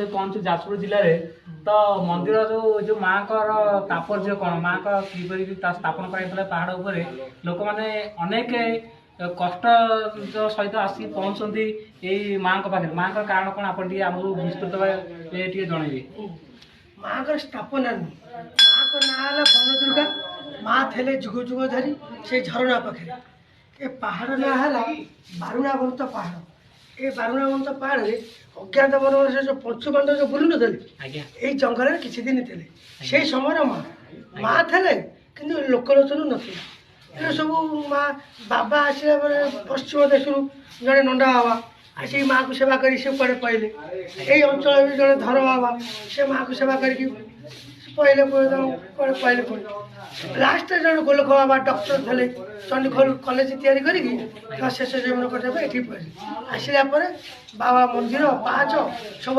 पहुंचु जाजपुर जिले में तो मंदिर जो माँ तात्पर्य कौन माँ कि स्थापन कर पहाड़ उपर लोक मैंने अनेक कष्ट सहित आसी पहुँचती यही माँ पाखे माँ का कारण कौन आप विस्तृत भाव जनइबे। माँ का स्थापना माँ का ना है वन दुर्गा माँ थे जुग जुग धरी से झरणा पाखे ये पहाड़ ना है बारुणावंत पहाड़ ये बारुणावंत पहाड़ में अज्ञात वन से जो पंचुपांडव जो बुलू नी यही जंगल में किसी दिन थे से समय माँ माँ थे कि लोकलोचन ना सब माँ बाबा आसला पश्चिम देश जड़े नंदा बाबा आसिक माँ को सेवा कर पहले यही अंचल भी जड़े धर बाबा से माँ को सेवा करके पहले पहले पुणी लास्ट जन गोलख बाबा डॉक्टर थे चंडीखोल कॉलेज तैयारी कर शेष जीवन कटे ये आसला बाबा मंदिर पाँच सब